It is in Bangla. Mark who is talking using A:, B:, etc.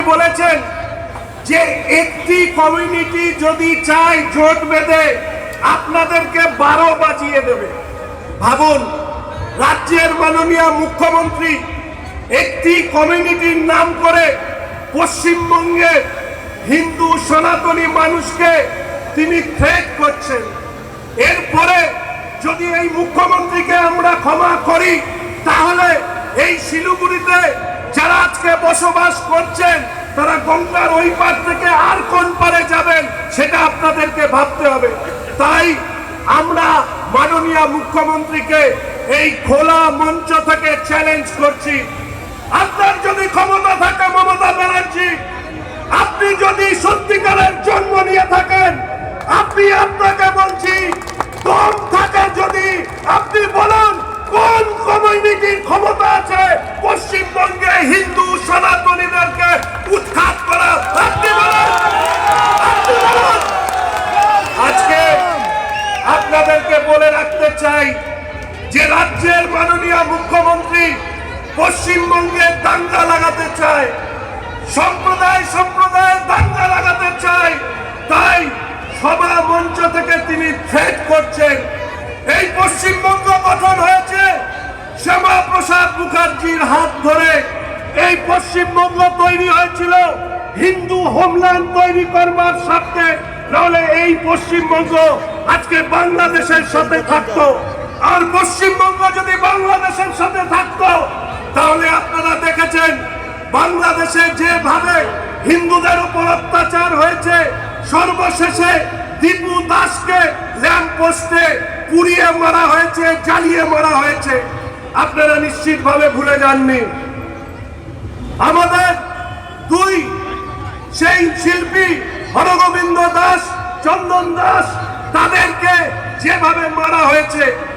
A: বলেছেন যে একটি কমিউনিটি যদি চায় জোট বেঁধে আপনাদেরকে 12 বাজিয়ে দেবে। ভাবুন, রাজ্যের মাননীয় মুখ্যমন্ত্রী একটি কমিউনিটির নাম করে পশ্চিমবঙ্গের হিন্দু সনাতনী মানুষকে তিনি থ্রেট করছেন। এরপরে যদি এই মুখ্যমন্ত্রীকে আমরা ক্ষমা করি, তাহলে এই শিলিগুড়িতে যারা আজকে বসবাস করছেন তারা গঙ্গার ওই পার থেকে আর কোন পারে যাবেন সেটা আপনাদেরকে ভাবতে হবে। তাই আমরা মাননীয় মুখ্যমন্ত্রীকে এই খোলা মঞ্চ থেকে চ্যালেঞ্জ করছি, আপনার যদি ক্ষমতা থাকে মমতা ব্যানার্জি, আপনি যদি সত্যিকারের জন্ম নিয়ে থাকেন, আপনি আপনাকে বলছি দম থাকে যদি আপনি বলেন কোন কমিউনিটির ক্ষমতা আছে পশ্চিমবঙ্গে হিন্দু সনাতনীদেরকে উৎখাত করা, আপনি বলেন। আজকে আপনাদেরকে বলে রাখতে চাই যে রাজ্যের মাননীয় মুখ্যমন্ত্রী পশ্চিমবঙ্গে দাঙ্গা লাগাতে চায়, সম্প্রদায় দাঙ্গা লাগাতে চায়। তাই সভা মঞ্চ থেকে তিনি থ্রেট করছেন। এই পশ্চিমবঙ্গ গঠন হয়েছে শ্যামাপ্রসাদ মুখার্জির হাত ধরে। এই পশ্চিমবঙ্গ তৈরি হয়েছিল হিন্দু হোমল্যান্ড তৈরি করবার স্বার্থে, নাহলে এই পশ্চিমবঙ্গ আজকে বাংলাদেশের সাথে থাকতো। আর পশ্চিমবঙ্গ যদি বাংলাদেশের সাথে থাকতো, তাহলে আপনারা দেখেছেন বাংলাদেশে যেভাবে হিন্দুদের উপর অত্যাচার হয়েছে, সর্বশেষে দীপু দাসকে ল্যাম্পপোস্টে পুড়িয়ে মারা হয়েছে, জ্বালিয়ে মারা হয়েছে। আপনারা নিশ্চিতভাবে ভুলে যাননি। আমাদের দুই সেই শিল্পী হরগোবিন্দ দাস, চন্দন দাস, তাদেরকে যেভাবে মারা হয়েছে,